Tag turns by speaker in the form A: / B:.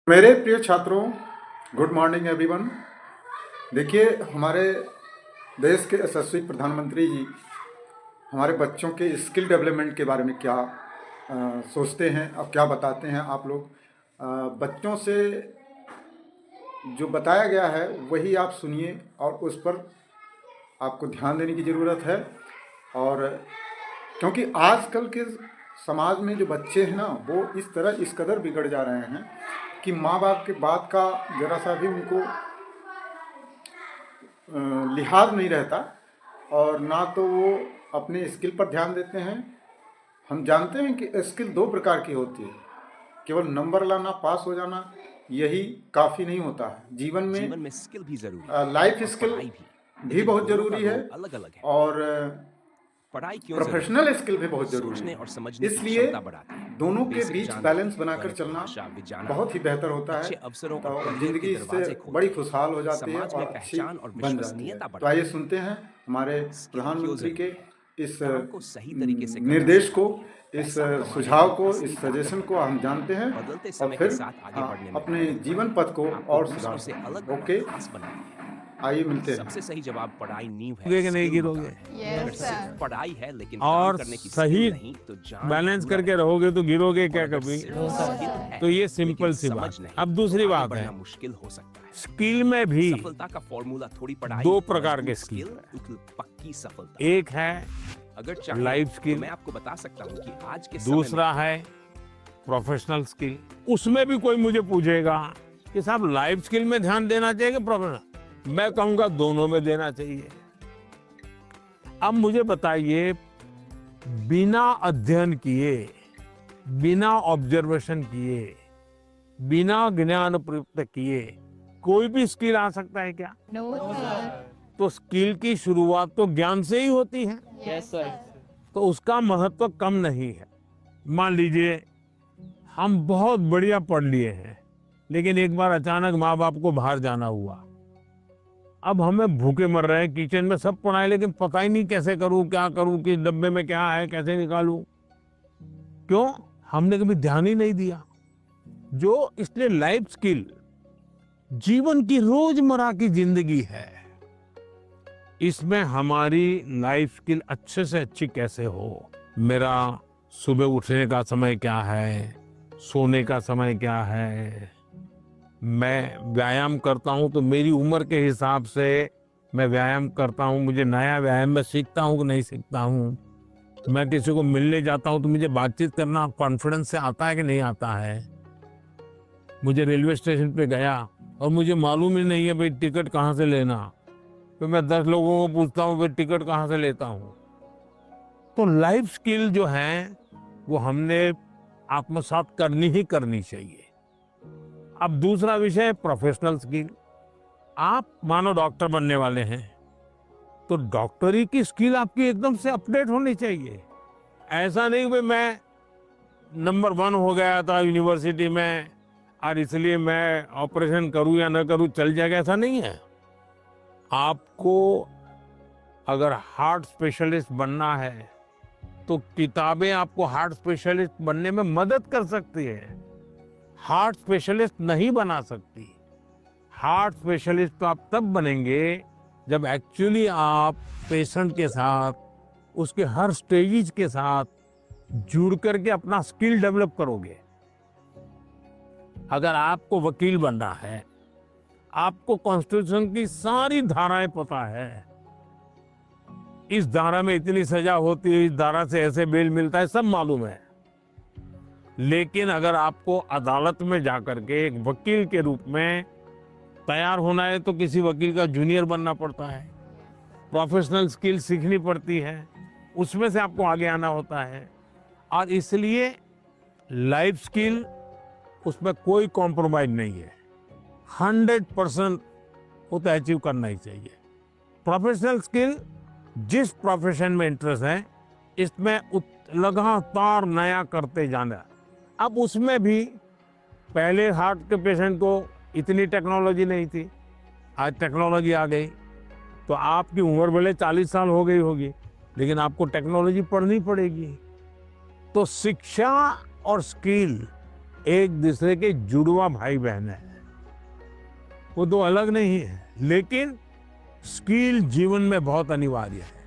A: मेरे प्रिय छात्रों, गुड मॉर्निंग एवरीवन। देखिए, हमारे देश के यशस्वी प्रधानमंत्री जी हमारे बच्चों के स्किल डेवलपमेंट के बारे में क्या सोचते हैं और क्या बताते हैं। आप लोग बच्चों से जो बताया गया है वही आप सुनिए और उस पर आपको ध्यान देने की ज़रूरत है। और क्योंकि आजकल के समाज में जो बच्चे हैं ना, वो इस कदर बिगड़ जा रहे हैं कि माँ बाप के बात का ज़रा सा भी उनको लिहाज नहीं रहता और ना तो वो अपने स्किल पर ध्यान देते हैं। हम जानते हैं कि स्किल दो प्रकार की होती है। केवल नंबर लाना, पास हो जाना यही काफ़ी नहीं होता है। जीवन में
B: स्किल भी जरूरी है
A: लाइफ
B: और
A: स्किल
B: पढ़ाई
A: भी
B: लेकिन
A: बहुत
B: दोनों का
A: ज़रूरी है
B: रोल अलग अलग है।
A: और
B: पढ़ाई क्यों जरूरी
A: प्रोफेशनल
B: है?
A: स्किल भी बहुत ज़रूरी
B: सोचने
A: है।
B: और समझने की
A: इसलिए
B: क्षमता बढ़ाती है।
A: दोनों के
B: बेसिक
A: बीच
B: जानकारी,
A: बैलेंस बनाकर
B: गणित,
A: चलना
B: भाषा, विज्ञान
A: बहुत ही बेहतर होता है।
B: अच्छे अवसरों और
A: तो
B: करियर के
A: ज़िंदगी इससे
B: दरवाजे
A: बड़ी
B: खोलती है।
A: खुशहाल हो जाती है
B: समाज
A: और
B: में
A: अच्छी
B: पहचान और
A: बन जाती है।
B: विश्वसनीयता
A: तो आइए
B: बढ़ाती है।
A: सुनते हैं हमारे
B: स्किल क्यों
A: प्रधानमंत्री के
B: जरूरी है?
A: इस
B: काम को सही तरीके से करना
A: निर्देश को,
B: सिखाती है।
A: इस
B: पैसा कमाने
A: सुझाव
B: की
A: को,
B: असली
A: इस
B: ताकत
A: सजेशन को हम
B: बताती है।
A: जानते हैं
B: बदलते
A: और
B: समय के
A: फिर
B: साथ आगे बढ़ने में
A: अपने
B: मदद
A: जीवन
B: करती है।
A: पथ को
B: आपको
A: और
B: दूसरों से
A: सुधारते
B: अलग
A: हैं।
B: और
A: ओके,
B: खास बनाती है।
A: आइए मिलते
B: सबसे
A: हैं।
B: सही जवाब पढ़ाई नींव है,
C: गिरोगे कि नहीं
B: स्किल
C: गिरोगे?
B: मकान। अगर सिर्फ पढ़ाई है लेकिन काम
C: और
B: करने की
C: सही
B: स्किल नहीं तो जान
C: बैलेंस
B: अधूरा
C: करके
B: रहेगा।
C: रहोगे तो गिरोगे
B: और
C: क्या
B: अगर
C: कभी?
B: सिर्फ स्किल है
C: तो ये
B: लेकिन
C: सिंपल सी
B: समझ
C: बात है।
B: नहीं
C: अब
B: तो
C: दूसरी
B: आगे
C: बात है,
B: बढ़ना मुश्किल हो सकता है।
C: स्किल में भी
B: सफलता का फॉर्मूला थोड़ी पढ़ाई,
C: दो प्रकार के
B: मजबूत
C: स्किल
B: स्किल
C: है।
B: एक पक्की सफलता।
C: एक है
B: अगर चाहे
C: लाइफ
B: तो
C: स्किल,
B: मैं आपको बता सकता हूँ कि आज के समय में
C: दूसरा है प्रोफेशनल स्किल। उसमें भी कोई मुझे पूछेगा कि साहब लाइफ स्किल में ध्यान देना चाहिए कि प्रोफेशनल, मैं कहूंगा दोनों में देना चाहिए। अब मुझे बताइए, बिना अध्ययन किए, बिना ऑब्जर्वेशन किए, बिना ज्ञान प्राप्त किए कोई भी स्किल आ सकता है क्या?
D: No sir.
C: तो स्किल की शुरुआत तो ज्ञान से ही होती है।
D: Yes sir.
C: तो उसका महत्व कम नहीं है। मान लीजिए हम बहुत बढ़िया पढ़ लिए हैं, लेकिन एक बार अचानक माँ बाप को बाहर जाना हुआ। अब हमें भूखे मर रहे हैं, किचन में सब पढ़ाई, लेकिन पता ही नहीं कैसे करूं, क्या करूं, किस डब्बे में क्या है, कैसे निकालूं। क्यों? हमने कभी ध्यान ही नहीं दिया। जो इसलिए लाइफ स्किल जीवन की रोजमर्रा की जिंदगी है। इसमें हमारी लाइफ स्किल अच्छे से अच्छी कैसे हो। मेरा सुबह उठने का समय क्या है, सोने का समय क्या है, मैं व्यायाम करता हूं तो मेरी उम्र के हिसाब से मैं व्यायाम करता हूं, मुझे नया व्यायाम में सीखता हूं कि नहीं सीखता हूं। मैं किसी को मिलने जाता हूं तो मुझे बातचीत करना कॉन्फिडेंस से आता है कि नहीं आता है। मुझे रेलवे स्टेशन पे गया और मुझे मालूम ही नहीं है भाई टिकट कहाँ से लेना, तो मैं 10 लोगों को पूछता हूँ भाई टिकट कहाँ से लेता हूँ। तो लाइफ स्किल जो है वो हमने आत्मसात करनी ही करनी चाहिए। अब दूसरा विषय प्रोफेशनल स्किल। आप मानो डॉक्टर बनने वाले हैं तो डॉक्टरी की स्किल आपकी एकदम से अपडेट होनी चाहिए। ऐसा नहीं कि मैं नंबर 1 हो गया था यूनिवर्सिटी में और इसलिए मैं ऑपरेशन करूं या ना करूं चल जाएगा, ऐसा नहीं है। आपको अगर हार्ट स्पेशलिस्ट बनना है तो किताबें आपको हार्ट स्पेशलिस्ट बनने में मदद कर सकती है, हार्ट स्पेशलिस्ट नहीं बना सकती। हार्ट स्पेशलिस्ट तो आप तब बनेंगे जब एक्चुअली आप पेशेंट के साथ, उसके हर स्टेज के साथ जुड़ करके अपना स्किल डेवलप करोगे। अगर आपको वकील बनना है, आपको कॉन्स्टिट्यूशन की सारी धाराएं पता है, इस धारा में इतनी सजा होती है, इस धारा से ऐसे बेल मिलता है, सब मालूम है। लेकिन अगर आपको अदालत में जाकर के एक वकील के रूप में तैयार होना है तो किसी वकील का जूनियर बनना पड़ता है, प्रोफेशनल स्किल सीखनी पड़ती है, उसमें से आपको आगे आना होता है। और इसलिए लाइफ स्किल, उसमें कोई कॉम्प्रोमाइज नहीं है, 100% वो तो अचीव करना ही चाहिए। प्रोफेशनल स्किल, जिस प्रोफेशन में इंटरेस्ट है इसमें लगातार नया करते जाना। अब उसमें भी पहले हार्ट के पेशेंट को इतनी टेक्नोलॉजी नहीं थी, आज टेक्नोलॉजी आ गई। तो आपकी उम्र भले 40 साल हो गई होगी, लेकिन आपको टेक्नोलॉजी पढ़नी पड़ेगी। तो शिक्षा और स्किल एक दूसरे के जुड़वा भाई बहन है। वो तो अलग नहीं है, लेकिन स्किल जीवन में बहुत अनिवार्य है।